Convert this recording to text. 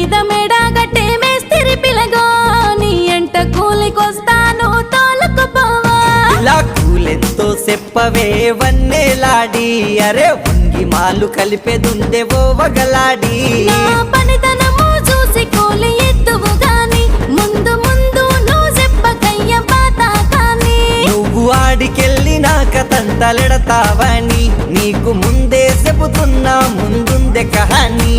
మీద మేడ గట్టే మేస్తిరి పిలగో నీ ఎంట కూలికొస్తాను తోలుకుపోవా ఇలా కూలెంతో చెప్పవే వన్నేలాడి అరే వంగి మాలు కలిపేదుందే ఓ వగలాడి నా పనితనము చూసి కూలి ఎత్తువు గాని ముందు ముందు నువ్వు చెప్పకయ్య బాత కానీ నువ్వు ఆడికెళ్ళినాక తంతలెడతావని నీకు ముందే చెబుతున్నా ముందుందే కహాని